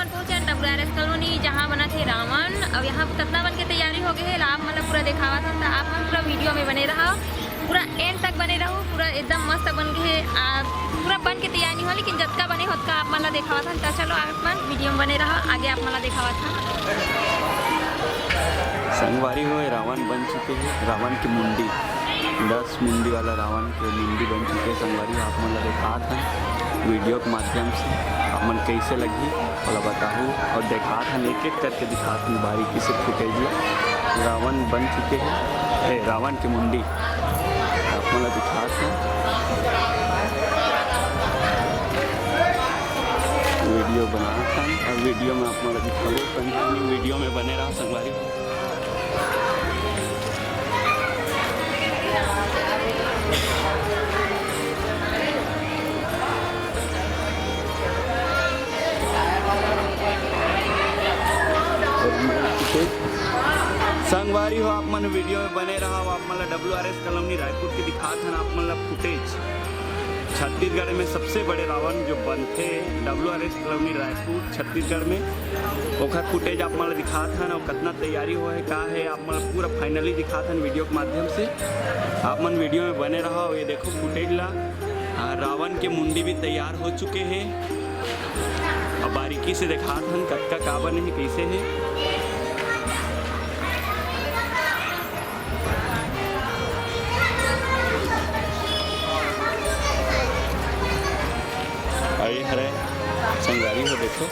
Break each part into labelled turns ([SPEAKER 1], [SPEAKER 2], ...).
[SPEAKER 1] हमन पहुंचे WRS colony जहां बना थे रावण। अब यहाँ कतना बन के तैयारी हो गए है आप मतलब पूरा दिखावा था, तो आप मन पूरा वीडियो में बने रहो, पूरा एंड तक बने रहो। पूरा एकदम मस्त बन गए है, पूरा बन के तैयार नहीं हो लेकिन जतका बने होता आप मन दिखावा था। तो चलो आप मन वीडियो में बने रहो, आगे आप मन दिखावा था।
[SPEAKER 2] संगवारी हुए रावण बन चुके हैं, रावण की मुंडी 10 मुंडी वाला रावण के मुंडी बन चुके हैं। संगवारी आप मन दिखा था वीडियो के माध्यम से, आप मन कैसे लगी वाला बताऊँ और देखा था एक एक करके दिखा था बारीकी से फुटेज रावण बन चुके हैं। रावण की मुंडी आप मन दिखा था, वीडियो बना था और वीडियो में आप मन दिखाओ, कंटिन्यू वीडियो में बने रहा संगवारी। संगवारी हो आप मन वीडियो में बने रहा, आप मतलब WRS कॉलोनी रायपुर के दिखा था आप मतलब फुटेज छत्तीसगढ़ में सबसे बड़े रावण जो बनते WRS कॉलोनी रायपुर छत्तीसगढ़ में ओखर फुटेज आप मतलब दिखा था ना, कितना तैयारी हुआ है का है आप मतलब पूरा फाइनली दिखा था वीडियो के माध्यम से। आप मन वीडियो में बने रहा, ये देखो फुटेज ला रावण के मुंडी भी तैयार हो चुके हैं और बारीकी से दिखा था कत्का का बने है कैसे है। ये हरे संगवारी हो देखो,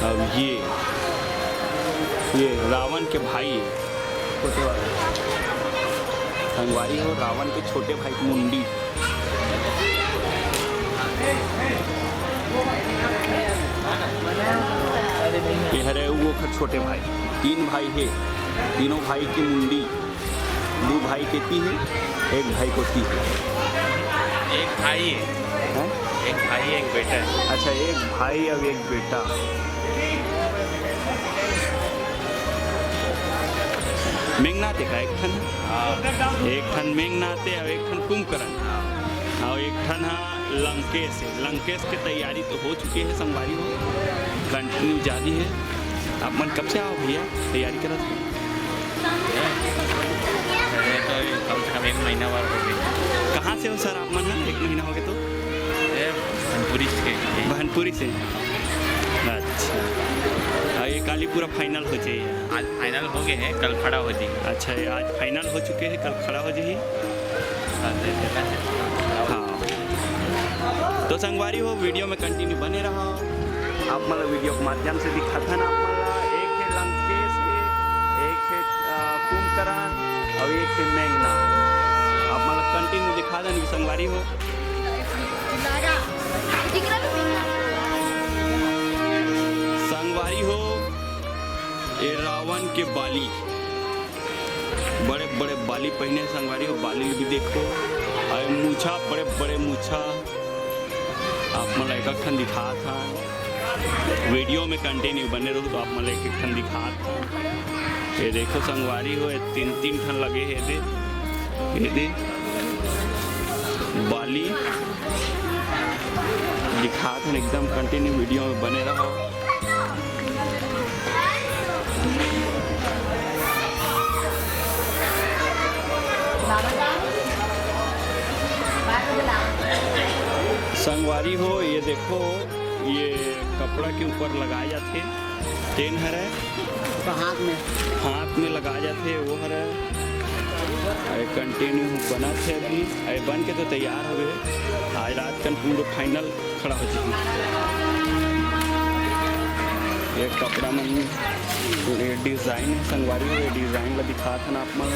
[SPEAKER 2] अब ये रावण के भाई छोटे वाले संगवारी हो, रावण के छोटे भाई की मुंडी। ये हरे वो छोटे भाई, 3 भाई है, तीनों भाई की मुंडी, 2 भाई कहती है, 1 भाई कोती है।
[SPEAKER 3] एक भाई है, एक भाई एक बेटा है।
[SPEAKER 2] अच्छा 1 भाई और 1 बेटा। मेघनाथ का एक ठन मेघनाथ और एक ठन कुंभकर्ण और एक ठन लंकेश है। लंकेश की तैयारी तो हो चुकी है संगवारी हो, कंटिन्यू जारी है। आप मन कब से आओ भैया तैयारी करा था?
[SPEAKER 3] तो कम से कम 1 महीना बार हो गई।
[SPEAKER 2] कहाँ से हो सर आप मन? 1 महीना हो गया तो भनपुरी से। अच्छा ये काली पूरा फाइनल हो जाए?
[SPEAKER 3] आज फाइनल हो गए हैं, कल खड़ा हो जाए।
[SPEAKER 2] अच्छा आज फाइनल हो चुके हैं, कल खड़ा हो जाए। हाँ तो संगवारी हो वीडियो में कंटिन्यू बने रहा, आप मतलब वीडियो के माध्यम से दिखा था ना, आप मतलब एक है लंकेश है, एक है कुंभकर्ण और एक है मेघनाथ, आप मतलब कंटिन्यू दिखा दें संगवारी हो। संगवारी हो ये रावण के बाली, बड़े बड़े बाली पहने संगवारी हो, बाली भी देखो और मूछा, बड़े बड़े मूछा आप मतलब एक ठन दिखा था। वीडियो में कंटिन्यू बने रहो तो आप मतलब एक ठन दिखा था। ये देखो संगवारी हो 3 ठन लगे है दे बाली दिखा था, एकदम कंटिन्यू वीडियो में बने रहो। संगवारी हो ये देखो, ये कपड़ा के ऊपर लगाए जाते टेन हरे,
[SPEAKER 4] तो
[SPEAKER 2] हाथ में लगाए जाते वो हरे, कंटिन्यू बना थे अभी बन के तो तैयार हो गए। आज रात का पूरा फाइनल खड़ा हो चुकी। ये कपड़ा में ये डिज़ाइन है संगवारी हो, ये डिज़ाइन का दिखा था ना आप मन।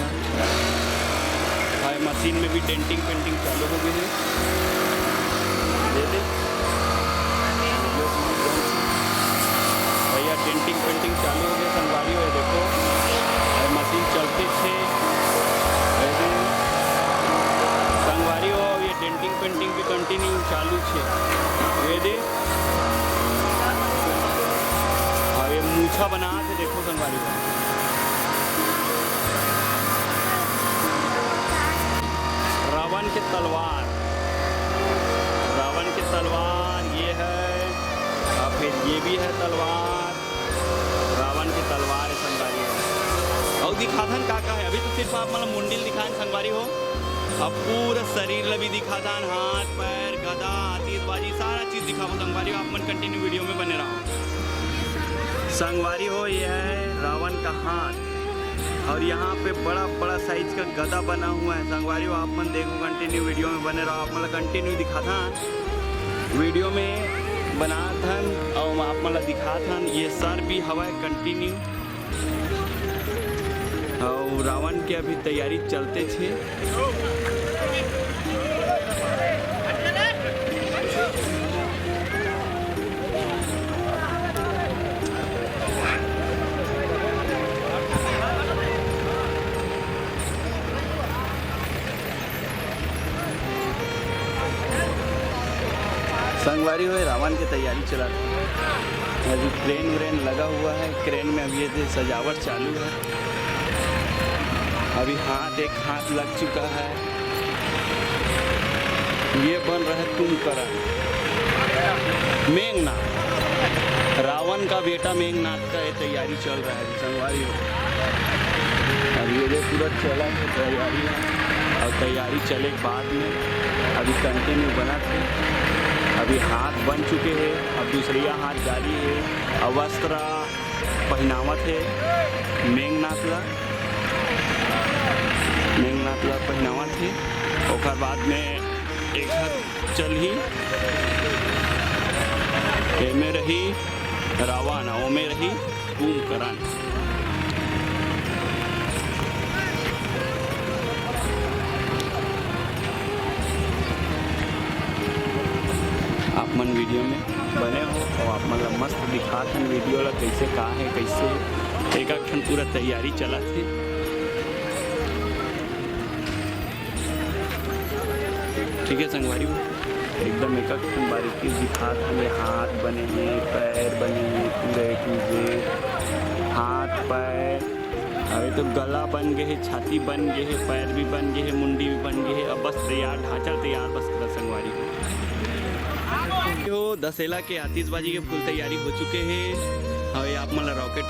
[SPEAKER 2] मशीन में भी डेंटिंग पेंटिंग चालू हो गई है। भैया डेंटिंग पेंटिंग चालू हो गई संगवारी हो, देखो मशीन चलते थे संगवारी हो, ये डेंटिंग पेंटिंग भी कंटिन्यू चालू है। ये ये मूछा बना थे देखो संगवारी हो, रावण के तलवार ये भी है तलवार, रावण की तलवार है संगवारी हो। और दिखाथन का है, अभी तो सिर्फ आप मतलब मुंडिल दिखाएं संगवारी हो, अब पूरा शरीर ला भी दिखाथन, हाथ पैर गदा आतिशबाजी सारा चीज़ दिखाओ संगवारी हो। आप मन कंटिन्यू वीडियो में बने रहो संगवारी हो। ये है रावण का हाथ और यहाँ पे बड़ा बड़ा साइज का गदा बना हुआ है संगवारी हो। आप मन देखो कंटिन्यू वीडियो में बने रहो। आप मतलब कंटिन्यू दिखाथन वीडियो में बनाथन और आप मतलब दिखाथन। ये सर भी हवा कंटिन्यू और रावण के अभी तैयारी चलते छे। संगवारी हुए रावण की तैयारी चला रही है। अभी क्रेन व्रेन लगा हुआ है, क्रेन में अभी ये सजावट चालू है। अभी एक हाथ लग चुका है। ये बन रहा है कुंभकर्ण, मेघनाथ, रावण का बेटा मेघनाथ का ये तैयारी चल रहा है संगवारी हो। अभी ये पूरा चला है तैयारी और तैयारी चले के बाद में अभी कंटिन्यू बना थे। अभी हाथ बन चुके हैं, अब दूसरी हाथ जारी है और वस्त्र पहनावत है मेघनाथ ला पहनावत है। और बाद में एक हाथ चल ही एमे रही रावण, ओमे रही कुंभकर्ण। आप मन वीडियो में बने हो और आप मतलब मस्त दिखाथन वीडियो ला कैसे का है, कैसे एक क्षण पूरा तैयारी चला थे। ठीक है संगवारी हो, एकदम एक क्षण बारीकी दिखाथन। ये हाथ बने हैं, पैर बने हैं, पूरे टूजे हाथ पैर। अरे तो गला बन गए है, छाती बन गए है, पैर भी बन गए है, मुंडी भी बन गए है। अब बस तैयार, ढांचा तैयार बस करा संगवारी हो। दशहरा के आतिशबाजी के फुल तैयारी हो चुके हैं और आप मतलब रॉकेट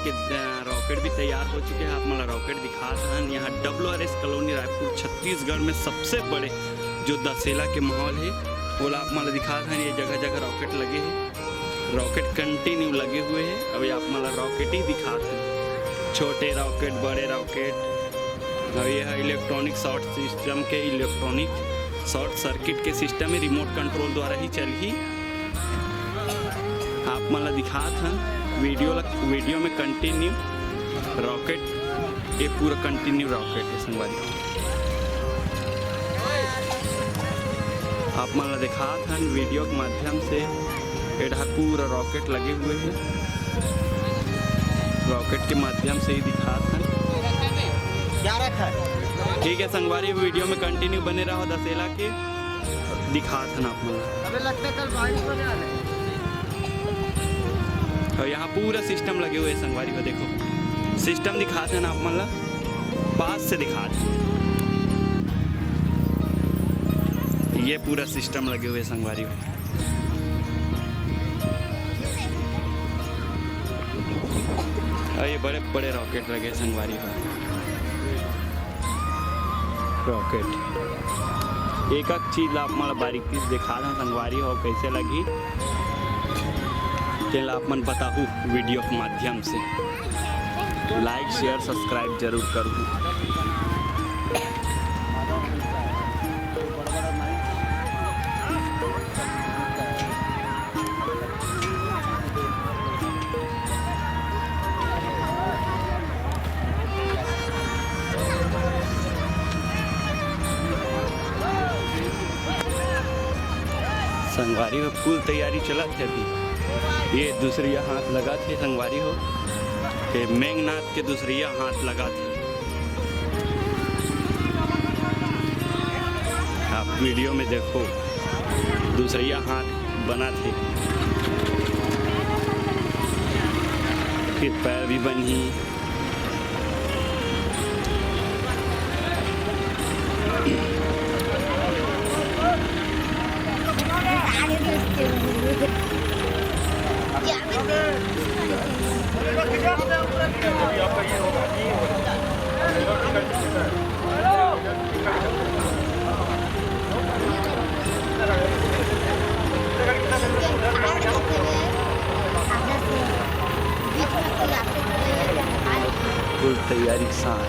[SPEAKER 2] भी तैयार हो चुके हैं। आप मतलब रॉकेट दिखाते हैं। यहाँ WRS कॉलोनी रायपुर छत्तीसगढ़ में सबसे बड़े जो दशहरा के माहौल है वो आप मतलब दिखाते हैं। ये जगह जगह रॉकेट लगे हैं, रॉकेट कंटिन्यू लगे हुए हैं। अभी आप मतलब रॉकेट ही दिखाते हैं, छोटे रॉकेट बड़े रॉकेट। और ये है इलेक्ट्रॉनिक शॉर्ट सिस्टम के, इलेक्ट्रॉनिक शॉर्ट सर्किट के सिस्टम में रिमोट कंट्रोल द्वारा ही चल ही आप मतलब दिखात हैं वीडियो में कंटिन्यू रॉकेट, ये पूरा कंटिन्यू रॉकेट है संगवारी। आप मतलब दिखात हैं वीडियो के माध्यम से एडा पूरा रॉकेट लगे हुए हैं, रॉकेट के माध्यम से ही दिखात हैं। क्या रखा है? ठीक है संगवारी, वीडियो में कंटिन्यू बने रहो। दशहरा के दिखात हैं आप मतलब। और यहाँ पूरा सिस्टम लगे हुए हैं संगवारी को, देखो सिस्टम दिखाते हैं ना आप मतलब पास से दिखाते हैं। ये पूरा सिस्टम लगे हुए हैं संगवारी को। और ये बड़े बड़े रॉकेट लगे संगवारी को। रॉकेट एक चीज़ आप मतलब बारीकी से दिखा रहे हैं संगवारी हो कैसे लगी, चल आप मन बताऊँ वीडियो के माध्यम से। लाइक शेयर सब्सक्राइब जरूर करूँ। संगवारी में फुल तैयारी चला थे। अभी ये दूसरी हाथ लगा थे संगवारी हो, ये मेघनाथ के दूसरी हाथ लगा थे। आप वीडियो में देखो दूसरी हाथ बना थे, फिर पैर भी बनी। फुल तैयारी के साथ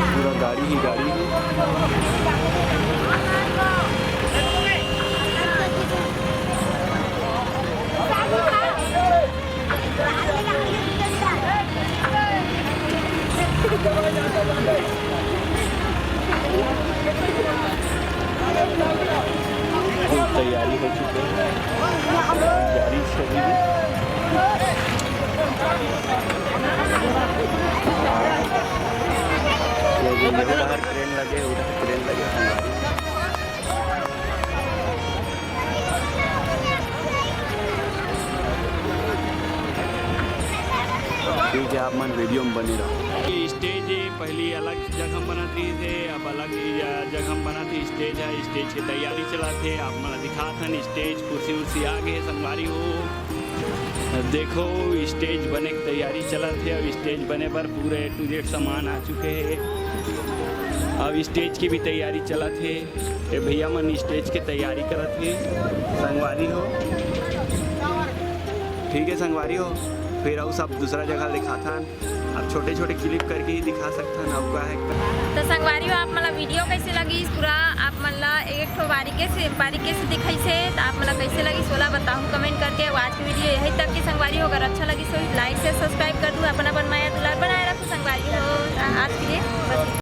[SPEAKER 2] पूरा गाड़ी ही गाड़ी है। फुल तैयारी हो चुकी है, गाड़ी चली उधर ट्रेन लगे ठीक है, आप मन वीडियो में बने रहो। स्टेज पहली अलग जगह बनाती थे, अब अलग जगह बनाती स्टेज है। स्टेज की तैयारी चला थे, आप मतलब दिखा था स्टेज कुर्सी उर्सी आ गए संगवारी हो। देखो स्टेज बने की तैयारी चला थे। अब स्टेज बने पर पूरे A to Z सामान आ चुके हैं। अब स्टेज की भी तैयारी चला थे। ये भैया मन स्टेज की तैयारी करत थे संगवारी हो। ठीक है संगवारी हो, फिर और सब दूसरा जगह दिखा था। अब छोटे छोटे क्लिप करके ही दिखा सकता है आपका है।
[SPEAKER 1] तो संगवारी आप मतलब वीडियो कैसे लगी पूरा आप मतलब एक ठो बारीके से दिखाई से तो आप मतलब कैसे लगी सोला बताऊँ कमेंट करके। आज की वीडियो यही तक की संगवारी हो, अगर अच्छा लगी तो लाइक से सब्सक्राइब कर दूँ। अपना